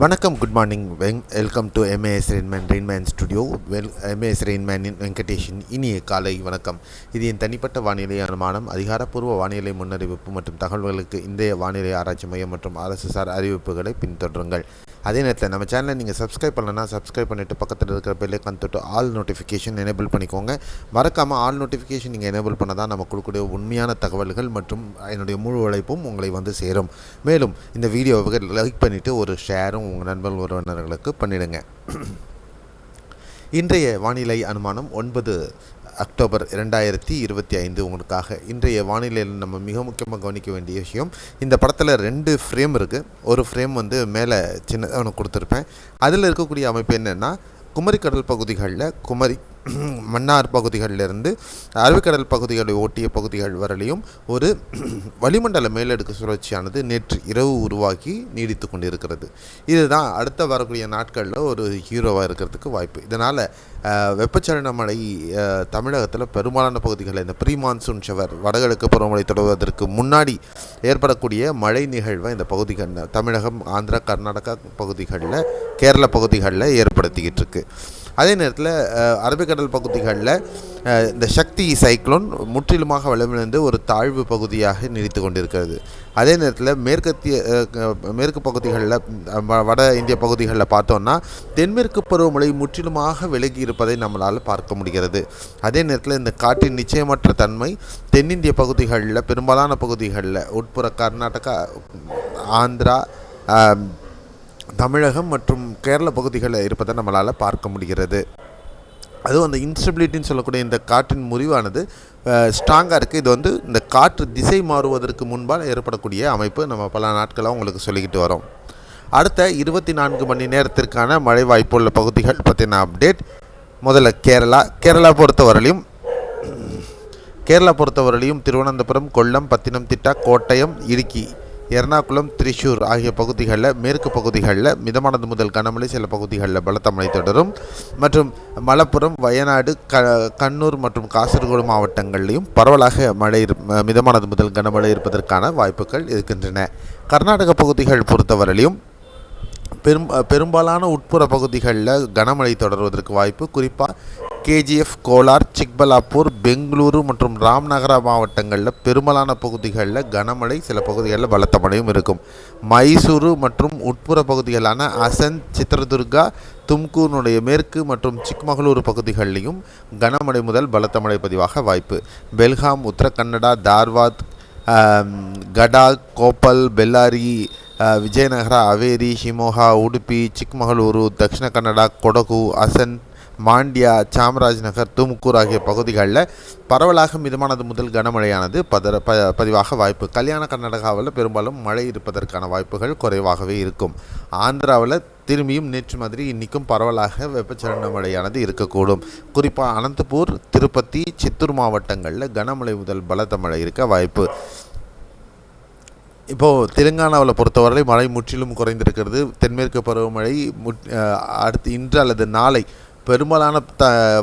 வணக்கம், good morning. Welcome to MAS Rainman studio. எம்ஏஎஸ் ரெயின்மேனின் வெங்கடேஷன் இனிய காலை வணக்கம். இது என் தனிப்பட்ட வானிலை அனுமானம். அதிகாரப்பூர்வ வானிலை முன்னறிவிப்பு மற்றும் தகவல்களுக்கு இந்திய வானிலை ஆராய்ச்சி மையம் மற்றும் அரசுசார் அறிவிப்புகளை பின்தொடருங்கள். அதே நேரத்தில் நம்ம சேனலை நீங்கள் சப்ஸ்கிரைப் பண்ணலன்னா சப்ஸ்கிரைப் பண்ணிவிட்டு பக்கத்தில் இருக்கிற பெல்லைக்கான் தொட்டு ஆல் நோட்டிஃபிகேஷன் எனேபிள் பண்ணிக்கோங்க. மறக்காமல் ஆல் நோட்டிஃபிகேஷன் நீங்கள் எனேபிள் பண்ண தான் நம்ம கொடுக்கக்கூடிய உண்மையான தகவல்கள் மற்றும் என்னுடைய முழு உழைப்பும் உங்களை வந்து சேரும். மேலும் இந்த வீடியோவை லைக் பண்ணிவிட்டு ஒரு ஷேரும் உங்கள் நண்பர்கள் உறவினர்களுக்கு பண்ணிடுங்க. இன்றைய வானிலை அனுமானம் 9 அக்டோபர் 2025 உங்களுக்காக. இன்றைய வானிலையில் நம்ம மிக முக்கியமாக கவனிக்க வேண்டிய விஷயம், இந்த படத்தில் 2 ஃப்ரேம் இருக்குது. ஒரு ஃப்ரேம் வந்து மேலே சின்னதாக ஒன்று கொடுத்துருப்பேன். அதில் இருக்கக்கூடிய அமைப்பு என்னென்னா, குமரிக்கடல் பகுதிகளில் மன்னார் பகுதிகளிலிருந்து அரபிக்கடல் பகுதிகளை ஒட்டிய பகுதிகள் வரலையும் ஒரு வளிமண்டல மேலடுக்கு சுழற்சியானது நேற்று இரவு உருவாக்கி நீடித்து கொண்டிருக்கிறது. இதுதான் அடுத்த வரக்கூடிய நாட்களில் ஒரு ஹீரோவாக இருக்கிறதுக்கு வாய்ப்பு. இதனால் வெப்பச்சலன மழை தமிழகத்தில் பெரும்பாலான பகுதிகளில் இந்த ப்ரீ மான்சூன் ஷவர் வடகிழக்கு பருவமழை தொடர்வதற்கு முன்னாடி ஏற்படக்கூடிய மழை நிகழ்வை இந்த பகுதிகளில் தமிழகம், ஆந்திரா, கர்நாடகா பகுதிகளில், கேரள பகுதிகளில் ஏற்படுத்திக்கிட்டு இருக்கு. அதே நேரத்தில் அரபிக்கடல் பகுதிகளில் இந்த சக்தி சைக்ளோன் முற்றிலுமாக வளமிழந்து ஒரு தாழ்வு பகுதியாக நீடித்து கொண்டிருக்கிறது. அதே நேரத்தில் மேற்கு பகுதிகளில், வட இந்திய பகுதிகளில் பார்த்தோன்னா தென்மேற்கு பருவமழை முற்றிலுமாக விலகி இருப்பதை நம்மளால் பார்க்க முடிகிறது. அதே நேரத்தில் இந்த காற்றின் நிச்சயமற்ற தன்மை தென்னிந்திய பகுதிகளில், பெரும்பாலான பகுதிகளில், உட்புற கர்நாடகா, ஆந்திரா, தமிழகம் மற்றும் கேரள பகுதிகளில் இருப்பதை நம்மளால் பார்க்க முடிகிறது. அதுவும் அந்த இன்ஸ்டபிலிட்டின்னு சொல்லக்கூடிய இந்த காற்றின் முறிவானது ஸ்ட்ராங்காக இருக்குது. இது வந்து இந்த காற்று திசை மாறுவதற்கு முன்பால் ஏற்படக்கூடிய அமைப்பு நம்ம பல நாட்களாக உங்களுக்கு சொல்லிக்கிட்டு வரோம். அடுத்த 24 மணி நேரத்திற்கான மழை வாய்ப்புள்ள பகுதிகள் பற்றின அப்டேட். முதல்ல கேரளா பொறுத்தவரையிலும் திருவனந்தபுரம், கொல்லம், பத்தினம்திட்டா, கோட்டயம், இடுக்கி, எர்ணாகுளம், திரிசூர் ஆகிய பகுதிகளில், மேற்கு பகுதிகளில் மிதமானது முதல் கனமழை, சில பகுதிகளில் பலத்த மழை தொடரும். மற்றும் மலப்புரம், வயநாடு, கண்ணூர் மற்றும் காசர்கோடு மாவட்டங்களிலும் பரவலாக மிதமானது முதல் கனமழை இருப்பதற்கான வாய்ப்புகள் இருக்கின்றன. கர்நாடக பகுதிகள் பொறுத்தவரையிலும் பெரும்பாலான உட்புற பகுதிகளில் கனமழை தொடர்வதற்கு வாய்ப்பு. குறிப்பாக கேஜிஎஃப், கோலார், சிக்பலாப்பூர், பெங்களூரு மற்றும் ராம்நகரா மாவட்டங்களில் பெரும்பாலான பகுதிகளில் கனமழை, சில பகுதிகளில் பலத்த மழையும் இருக்கும். மைசூரு மற்றும் உட்புற பகுதிகளான அசன், சித்ரதுர்கா, தும்கூருடைய மேற்கு மற்றும் சிக்மகளூர் பகுதிகளிலையும் கனமழை முதல் பலத்த மழை பதிவாக வாய்ப்பு. பெல்காம், உத்தரகன்னடா, தார்வாத், கடா, கோப்பல், பெல்லாரி, ವಿಜಯನಗರ, ಹಾವೇರಿ, ಶಿವಮೊಗ್ಗ, ಉಡುಪಿ, ಚಿಕ್ಕಮಗಳೂರು, ದಕ್ಷಿಣ ಕನ್ನಡ, ಕೊಡಗು, ಅಸನ್, மாண்டியா, சாமராஜ்நகர், தும்கூர் ஆகிய பகுதிகளில் பரவலாக மிதமானது முதல் கனமழையானது பதிவாக வாய்ப்பு. கல்யாண கர்நாடகாவில் பெரும்பாலும் மழை இருப்பதற்கான வாய்ப்புகள் குறைவாகவே இருக்கும். ஆந்திராவில் திரும்பியும் நேற்று மாதிரி இன்றைக்கும் பரவலாக வெப்பச்சலன மழையானது இருக்கக்கூடும். குறிப்பாக அனந்தபூர், திருப்பதி, சித்தூர் மாவட்டங்களில் கனமழை முதல் பலத்த மழை இருக்க வாய்ப்பு. இப்போது தெலுங்கானாவில் பொறுத்தவரை மழை முற்றிலும் குறைந்திருக்கிறது. தென்மேற்கு பருவமழை அடுத்து இன்று அல்லது நாளை பெரும்பாலான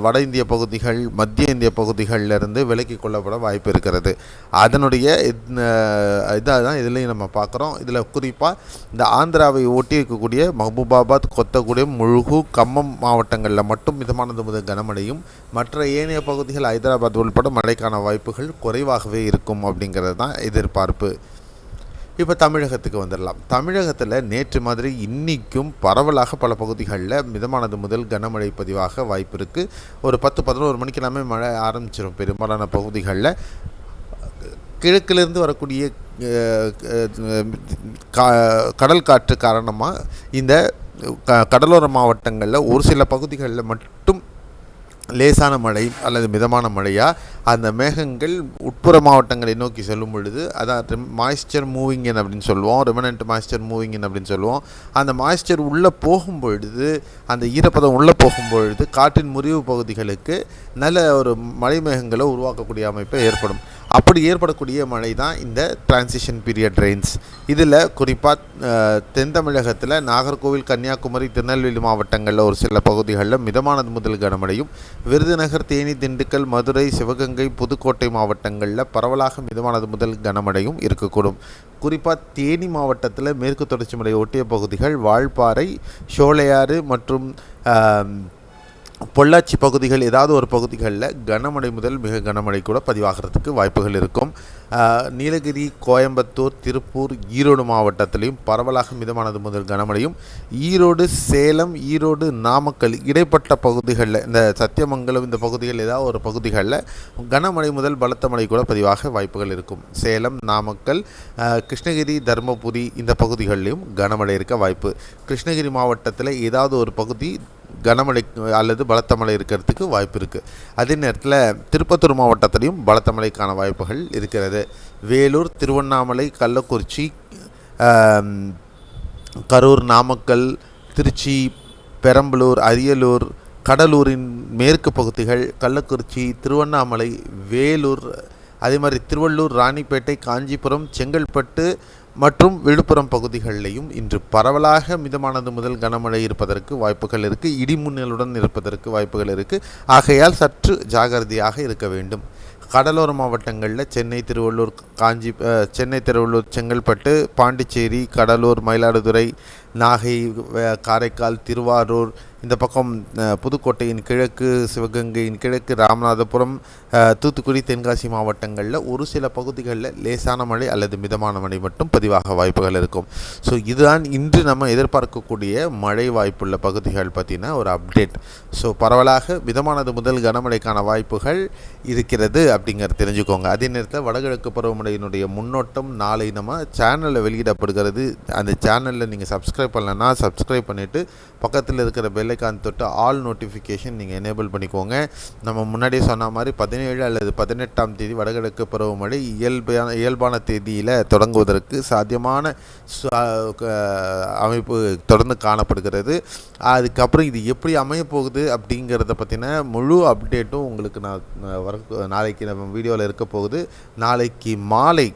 வட இந்திய பகுதிகள், மத்திய இந்திய பகுதிகளிலிருந்து விலக்கி கொள்ளப்பட வாய்ப்பு இருக்கிறது. அதனுடைய இதாக தான் இதுலேயும் நம்ம பார்க்குறோம். இதில் குறிப்பாக இந்த ஆந்திராவை ஒட்டி இருக்கக்கூடிய மஹபூபாபாத், கொத்தகுடம், முழுகு, கம்மம் மாவட்டங்களில் மட்டும் மிதமானது முதல் கனமழையும், மற்ற ஏனைய பகுதிகள் ஹைதராபாத் உள்பட மழைக்கான வாய்ப்புகள் குறைவாகவே இருக்கும் அப்படிங்கிறது தான் எதிர்பார்ப்பு. இப்போ தமிழகத்துக்கு வந்துடலாம். தமிழகத்தில் நேற்று மாதிரி இன்றைக்கும் பரவலாக பல பகுதிகளில் மிதமானது முதல் கனமழை பதிவாக வாய்ப்பு இருக்குது. ஒரு 10-11 மணிக்கு எல்லாமே மழை ஆரம்பிச்சிடும். பெரும்பாலான பகுதிகளில் கிழக்கிலிருந்து வரக்கூடிய கடல் காற்று காரணமாக இந்த கடலோர மாவட்டங்களில் ஒரு சில பகுதிகளில் மட்டும் லேசான மழை அல்லது மிதமான மழையாக அந்த மேகங்கள் உட்புற மாவட்டங்களை நோக்கி செல்லும் பொழுது, அதான் மாய்ஸ்சர் மூவிங் இன் அப்படின்னு சொல்லுவோம், ரெமனண்ட் மாய்ஸ்சர் மூவிங் இன் அப்படின்னு சொல்லுவோம். அந்த மாய்ஸ்சர் உள்ளே போகும்பொழுது, அந்த ஈரப்பதம் உள்ளே போகும்பொழுது காற்றின் முறிவு பகுதிகளுக்கு நல்ல ஒரு மழை மேகங்களை உருவாக்கக்கூடிய அமைப்பு ஏற்படும். அப்படி ஏற்படக்கூடிய மழை தான் இந்த டிரான்சிஷன் பீரியட் ரெயின்ஸ். இதில் குறிப்பாக தென் தமிழகத்தில் நாகர்கோவில், கன்னியாகுமரி, திருநெல்வேலி மாவட்டங்களில் ஒரு சில பகுதிகளில் மிதமானது முதல் கனமழையும், விருதுநகர், தேனி, திண்டுக்கல், மதுரை, சிவகங்கை, புதுக்கோட்டை மாவட்டங்களில் பரவலாக மிதமானது முதல் கனமழையும் இருக்கக்கூடும். குறிப்பாக தேனி மாவட்டத்தில் மேற்கு தொடர்ச்சி மலை ஒட்டிய பகுதிகள், வால்பாறை, சோலையாறு மற்றும் பொள்ளாச்சி பகுதிகள் ஏதாவது ஒரு பகுதிகளில் கனமழை முதல் மிக கனமழை கூட பதிவாகிறதுக்கு வாய்ப்புகள் இருக்கும். நீலகிரி, கோயம்புத்தூர், திருப்பூர், ஈரோடு மாவட்டத்திலையும் பரவலாக மிதமானது முதல் கனமழையும், ஈரோடு, சேலம், ஈரோடு, நாமக்கல் இடைப்பட்ட பகுதிகளில் இந்த சத்தியமங்கலம் இந்த பகுதிகள் ஏதாவது ஒரு பகுதிகளில் கனமழை முதல் பலத்த மழை கூட பதிவாக வாய்ப்புகள் இருக்கும். சேலம், நாமக்கல், கிருஷ்ணகிரி, தருமபுரி இந்த பகுதிகளிலும் கனமழை இருக்க வாய்ப்பு. கிருஷ்ணகிரி மாவட்டத்தில் ஏதாவது ஒரு பகுதி கனமழை அல்லது பலத்த மழை இருக்கிறதுக்கு வாய்ப்பு இருக்குது. அதே நேரத்தில் திருப்பத்தூர் மாவட்டத்திலையும் பலத்த மழைக்கான வாய்ப்புகள் இருக்கிறது. வேலூர், திருவண்ணாமலை, கள்ளக்குறிச்சி, கரூர், நாமக்கல், திருச்சி, பெரம்பலூர், அரியலூர், கடலூரின் மேற்கு பகுதிகள், கள்ளக்குறிச்சி, திருவண்ணாமலை, வேலூர், அதே மாதிரி திருவள்ளூர், ராணிப்பேட்டை, காஞ்சிபுரம், செங்கல்பட்டு மற்றும் விழுப்புரம் பகுதிகளிலையும் இன்று பரவலாக மிதமானது முதல் கனமழை இருப்பதற்கு வாய்ப்புகள் இருக்குது. இடிமுன்னலுடன் இருப்பதற்கு வாய்ப்புகள் இருக்குது. ஆகையால் சற்று ஜாகிரதையாக இருக்க வேண்டும். கடலோர மாவட்டங்களில் சென்னை, திருவள்ளூர், செங்கல்பட்டு, பாண்டிச்சேரி, கடலூர், மயிலாடுதுறை, நாகை, காரைக்கால், திருவாரூர், இந்த பக்கம் புதுக்கோட்டையின் கிழக்கு, சிவகங்கையின் கிழக்கு, ராமநாதபுரம், தூத்துக்குடி, தென்காசி மாவட்டங்களில் ஒரு சில பகுதிகளில் லேசான மழை அல்லது மிதமான மழை மட்டும் பதிவாக வாய்ப்புகள் இருக்கும். ஸோ இதுதான் இன்று நம்ம எதிர்பார்க்கக்கூடிய மழை வாய்ப்புள்ள பகுதிகள் பற்றின ஒரு அப்டேட். ஸோ பரவலாக மிதமானது முதல் கனமழைக்கான வாய்ப்புகள் இருக்கிறது அப்படிங்கிறது தெரிஞ்சுக்கோங்க. அதே நேரத்தில் வடகிழக்கு பருவமழையினுடைய முன்னோட்டம் நாளை நம்ம சேனலில் வெளியிடப்படுகிறது. அந்த சேனலில் நீங்கள் சப்ஸ்கிரைப் பண்ணலன்னா சப்ஸ்கிரைப் பண்ணிவிட்டு பக்கத்தில் இருக்கிற பெல்லைக்கான் தொட்டு ஆல் நோட்டிஃபிகேஷன் நீங்கள் எனேபிள் பண்ணிக்கோங்க. நம்ம முன்னாடியே சொன்ன மாதிரி 17 அல்லது 18ஆம் தேதி வடகிழக்கு பருவமழை இயல்பான தேதியில் தொடங்குவதற்கு சாத்தியமான அமைப்பு தொடர்ந்து காணப்படுகிறது. அதுக்கப்புறம் இது எப்படி அமையப்போகுது அப்படிங்கிறத பற்றின முழு அப்டேட்டும் உங்களுக்கு நான் நாளைக்கு நம்ம வீடியோவில் இருக்க போகுது. நாளைக்கு மாலை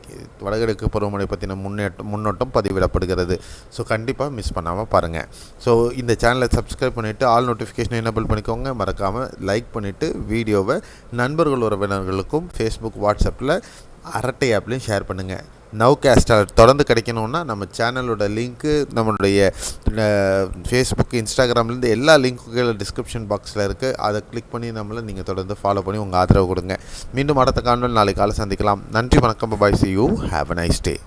வடகிழக்கு பருவமழை பற்றின முன்னோட்டம் பதிவிடப்படுகிறது. ஸோ கண்டிப்பாக மிஸ் பண்ணாமல் பாருங்கள். ஸோ இந்த சேனலை சப்ஸ்கிரைப் பண்ணிவிட்டு ஆல் நோட்டிஃபிகேஷன் எனேபிள் பண்ணிக்கோங்க. மறக்காமல் லைக் பண்ணிவிட்டு வீடியோவை நண்பர்கள் உறவினர்களுக்கும் ஃபேஸ்புக், வாட்ஸ்அப்பில் அரட்டை ஆப்லையும் ஷேர் பண்ணுங்கள். நவ்காஸ்ட் தொடர்ந்து கிடைக்கணுன்னா நம்ம சேனலோட லிங்க்கு நம்மளுடைய ஃபேஸ்புக், இன்ஸ்டாகிராம்லேருந்து எல்லா லிங்க்குகளும் டிஸ்கிரிப்ஷன் பாக்ஸில் இருக்குது. அதை கிளிக் பண்ணி நீங்கள் தொடர்ந்து ஃபாலோ பண்ணி உங்கள் ஆதரவு கொடுங்க. மீண்டும் அடுத்த காணொளியில் நாளை காலை சந்திக்கலாம். நன்றி, வணக்கம், பாய், see you, have a nice day.